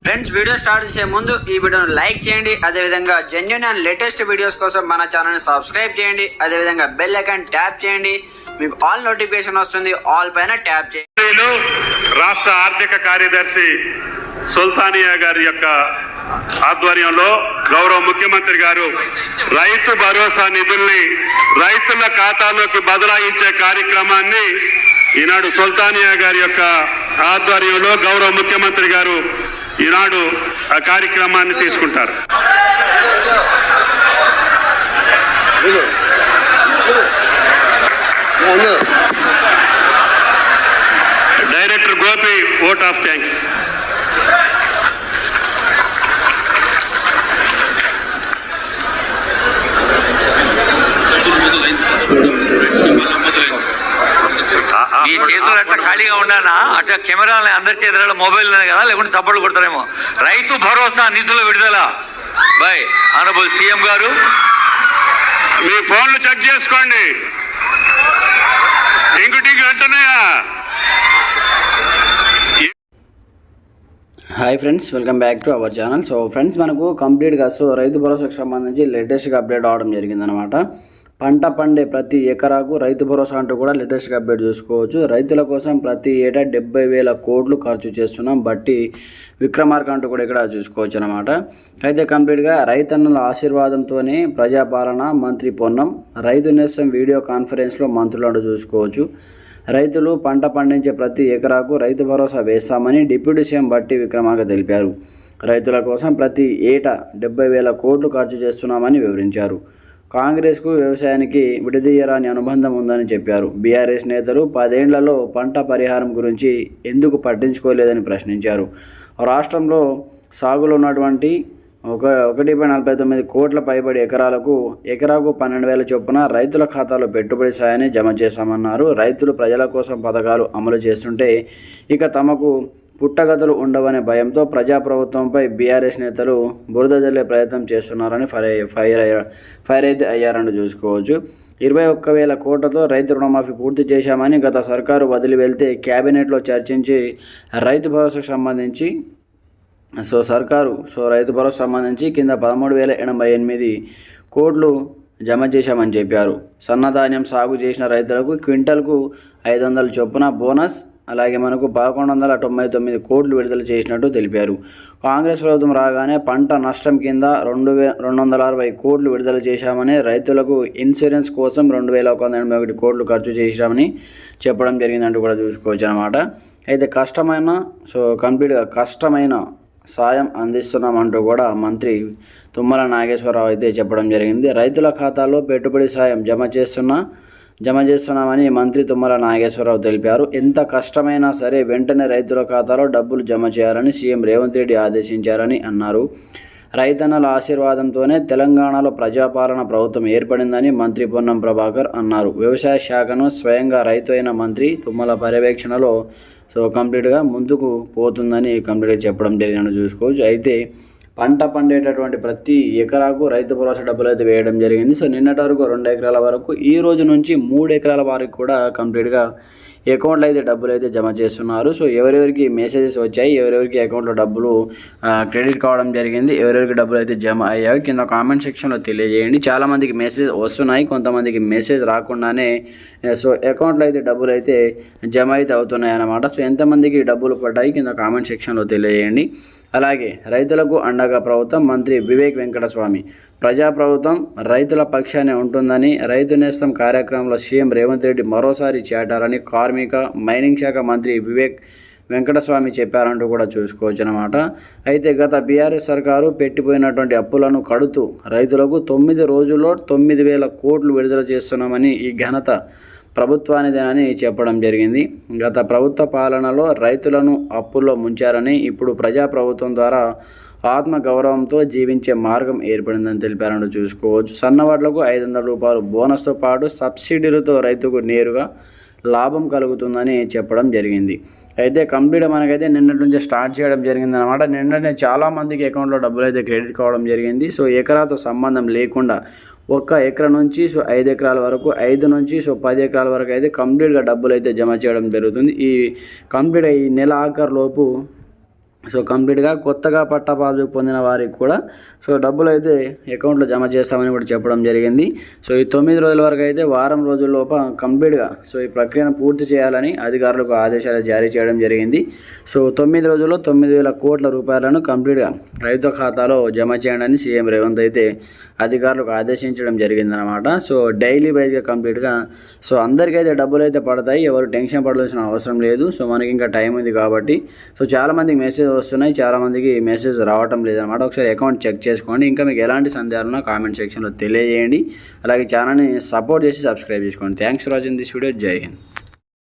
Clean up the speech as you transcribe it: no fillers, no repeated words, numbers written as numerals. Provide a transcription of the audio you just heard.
Friends, video start చేసే ముందు ఈ వీడియోను లైక్ చేయండి. అదేవిధంగా జెన్యూన్ అండ్ లేటెస్ట్ వీడియోస్ కోసం మన ఛానల్ని సబ్స్క్రైబ్ చేయండి. అదేవిధంగా బెల్ ఐకాన్ ట్యాప్ చేయండి. మీకు ఆల్ నోటిఫికేషన్ వస్తుంది. ఆల్ పైన ట్యాప్ చేయండి. రాష్ట్ర ఆర్థిక కార్యదర్శి సుల్తానియా గారి యొక్క ఆధ్వర్యంలో గౌరవ ముఖ్యమంత్రి గారు రైతు భరోసా నిధుల్ని రైతుల ఖాతాలోకి బదలాయించే కార్యక్రమాన్ని ఈనాడు సుల్తానియా గారి యొక్క ఆధ్వర్యంలో గౌరవ ముఖ్యమంత్రి గారు ఈనాడు ఆ కార్యక్రమాన్ని తీసుకుంటారు. Director Gopi vote of thanks. ఈ చేతులు అట్లా ఖాళీగా ఉన్నానా అట్లా కెమెరాలు అందరి చేతులలో మొబైల్ ఉన్నాయి కదా, లేకుంటే చప్పట్లు కొడతారేమో. రైతు భరోసా నిధుల విడుదల బై ఆనరబుల్ సీఎం గారు. మీ ఫోన్లు చెక్ చేసుకోండి. టింగు అంటున్నాయా? Hi friends, welcome back to our channel. So friends, మనకు కంప్లీట్గా రైతు భరోసాకు సంబంధించి లేటెస్ట్గా అప్డేట్ అవడం జరిగిందనమాట. పంట పండే ప్రతి ఎకరాకు రైతు భరోసా అంటూ కూడా లేటెస్ట్గా అప్డేట్ చూసుకోవచ్చు. రైతుల కోసం ప్రతి ఏటా 70,000 కోట్లు ఖర్చు చేస్తున్నాం బట్టి విక్రమార్క అంటూ కూడా ఇక్కడ చూసుకోవచ్చు అనమాట. అయితే కంప్లీట్గా రైతన్నల ఆశీర్వాదంతోనే ప్రజాపాలన మంత్రి పొన్నం రైతు నేస్తం వీడియో కాన్ఫరెన్స్లో మంత్రులు అంటూ చూసుకోవచ్చు. రైతులు పంట పండించే ప్రతి ఎకరాకు రైతు భరోసా వేస్తామని డిప్యూటీ సీఎం బట్టి విక్రమార్క తెలిపారు. రైతుల కోసం ప్రతి ఏటా 70,000 కోట్లు ఖర్చు చేస్తున్నామని వివరించారు. కాంగ్రెస్కు వ్యవసాయానికి విడదీయరాని అనుబంధం ఉందని చెప్పారు. బీఆర్ఎస్ నేతలు 10 ఏళ్లలో పంట పరిహారం గురించి ఎందుకు పట్టించుకోలేదని ప్రశ్నించారు. రాష్ట్రంలో సాగులో ఉన్నటువంటి 1.49 కోట్ల పైబడి ఎకరాకు 12,000 చొప్పున రైతుల ఖాతాలో పెట్టుబడి సాయాన్ని జమ చేశామన్నారు. రైతులు ప్రజల కోసం పథకాలు అమలు చేస్తుంటే ఇక తమకు పుట్టగతులు ఉండవనే భయంతో ప్రజాప్రభుత్వంపై బీఆర్ఎస్ నేతలు బురద జల్లే ప్రయత్నం చేస్తున్నారని ఫైర్ అయితే అయ్యారని చూసుకోవచ్చు. 21,000 కోట్లతో రైతు రుణమాఫీ పూర్తి చేశామని గత సర్కారు వదిలి వెళ్తే క్యాబినెట్లో చర్చించి రైతు భరోసాకు సంబంధించి రైతు భరోసా సంబంధించి కింద 13,088 కోట్లు జమ చేశామని చెప్పారు. సన్నధాన్యం సాగు చేసిన రైతులకు క్వింటల్కు 500 చొప్పున బోనస్, అలాగే మనకు 1,199 కోట్లు విడుదల చేసినట్టు తెలిపారు. కాంగ్రెస్ ప్రభుత్వం రాగానే పంట నష్టం కింద 260 కోట్లు విడుదల చేశామని, రైతులకు ఇన్సూరెన్స్ కోసం 2,181 కోట్లు ఖర్చు చేశామని చెప్పడం జరిగిందంటూ కూడా చూసుకోవచ్చు అనమాట. అయితే కంప్లీట్గా కష్టమైన సాయం అందిస్తున్నామంటూ కూడా మంత్రి తుమ్మల నాగేశ్వరరావు అయితే చెప్పడం జరిగింది. రైతుల ఖాతాలో పెట్టుబడి సాయం జమ చేస్తున్నామని మంత్రి తుమ్మల నాగేశ్వరరావు తెలిపారు. ఎంత కష్టమైనా సరే వెంటనే రైతుల ఖాతాలో డబ్బులు జమ చేయాలని సీఎం రేవంత్ రెడ్డి ఆదేశించారని అన్నారు. రైతన్నల ఆశీర్వాదంతోనే తెలంగాణలో ప్రజాపాలన ప్రభుత్వం ఏర్పడిందని మంత్రి పొన్నం ప్రభాకర్ అన్నారు. వ్యవసాయ శాఖను స్వయంగా రైతు అయిన మంత్రి తుమ్మల పర్యవేక్షణలో కంప్లీట్గా ముందుకు పోతుందని కంప్లీట్గా చెప్పడం జరిగిందని చూసుకోవచ్చు. అయితే పంట పండేటటువంటి ప్రతి ఎకరాకు రైతు భరోసా డబ్బులు అయితే వేయడం జరిగింది. నిన్నటి వరకు 2 ఎకరాల వరకు, ఈ రోజు నుంచి 3 ఎకరాల వరకు కూడా కంప్లీట్గా అకౌంట్లో అయితే డబ్బులు అయితే జమ చేస్తున్నారు. ఎవరెవరికి మెసేజెస్ వచ్చాయి, ఎవరెవరికి అకౌంట్లో డబ్బులు క్రెడిట్ కావడం జరిగింది, ఎవరెవరికి డబ్బులు అయితే జమ అయ్యాయి కింద కామెంట్ సెక్షన్లో తెలియజేయండి. చాలామందికి మెసేజ్ వస్తున్నాయి, కొంతమందికి మెసేజ్ రాకుండానే అకౌంట్లో అయితే డబ్బులు అయితే జమ అయితే అవుతున్నాయి అన్నమాట. ఎంతమందికి డబ్బులు పడ్డాయి కింద కామెంట్ సెక్షన్లో తెలియజేయండి. అలాగే రైతులకు అండగా ప్రభుత్వం మంత్రి వివేక్ వెంకటస్వామి ప్రజాప్రభుత్వం రైతుల పక్షానే ఉంటుందని రైతు నేస్తం కార్యక్రమంలో సీఎం రేవంత్ రెడ్డి మరోసారి చాటారని కార్మిక మైనింగ్ శాఖ మంత్రి వివేక్ వెంకటస్వామి చెప్పారంటూ కూడా చూసుకోవచ్చు అనమాట. అయితే గత బీఆర్ఎస్ సర్కారు పెట్టిపోయినటువంటి అప్పులను కడుతూ రైతులకు 9 రోజుల్లో 9,000 కోట్లు విడుదల చేస్తున్నామని, ఈ ఘనత ప్రభుత్వానిదేనని చెప్పడం జరిగింది. గత ప్రభుత్వ పాలనలో రైతులను అప్పుల్లో ముంచారని, ఇప్పుడు ప్రజాప్రభుత్వం ద్వారా ఆత్మగౌరవంతో జీవించే మార్గం ఏర్పడిందని తెలిపారని చూసుకోవచ్చు. సన్నవడ్లకు 500 రూపాయలు బోనస్తో పాటు సబ్సిడీలతో రైతుకు నేరుగా లాభం కలుగుతుందని చెప్పడం జరిగింది. అయితే కంప్లీట్గా మనకైతే నిన్నటి నుంచి స్టార్ట్ చేయడం జరిగింది అనమాట. నిన్ననే చాలామందికి అకౌంట్లో డబ్బులు అయితే క్రెడిట్ కావడం జరిగింది. ఎకరాతో సంబంధం లేకుండా 1 ఎకరా నుంచి 5 ఎకరాల వరకు, 5 నుంచి 10 ఎకరాల వరకు అయితే కంప్లీట్గా డబ్బులు అయితే జమ చేయడం జరుగుతుంది. ఈ కంప్లీట్గా ఈ నెల ఆఖరు లోపు సో కంప్లీట్గా కొత్తగా పట్టా పాస్బుక్ పొందిన వారికి కూడా సో డబ్బులు అయితే అకౌంట్లో జమ చేస్తామని కూడా చెప్పడం జరిగింది. సో ఈ 9 రోజుల వరకు అయితే వారం రోజుల్లోప కంప్లీట్గా సో ఈ ప్రక్రియను పూర్తి చేయాలని అధికారులకు ఆదేశాలు జారీ చేయడం జరిగింది. సో 9 రోజుల్లో 9,000 కోట్ల రూపాయలను కంప్లీట్గా రైతు ఖాతాలో జమ చేయండి సీఎం రేవంత్ అయితే అధికారులకు ఆదేశించడం జరిగిందనమాట. సో డైలీ వైజ్గా కంప్లీట్గా సో అందరికైతే డబ్బులు అయితే పడతాయి, ఎవరు టెన్షన్ పడాల్సిన అవసరం లేదు. సో మనకి ఇంకా టైం ఉంది కాబట్టి సో చాలామందికి మెసేజ్ వస్తున్నాయి, చాలామందికి మెసేజ్ రావటం లేదనమాట. ఒకసారి అకౌంట్ చెక్ చేసుకోండి. ఇంకా మీకు ఎలాంటి సందేహాలున్నా కామెంట్ సెక్షన్లో తెలియజేయండి. అలాగే ఛానల్ని సపోర్ట్ చేసి సబ్స్క్రైబ్ చేసుకోండి. Thanks for watching this video. జై హింద్.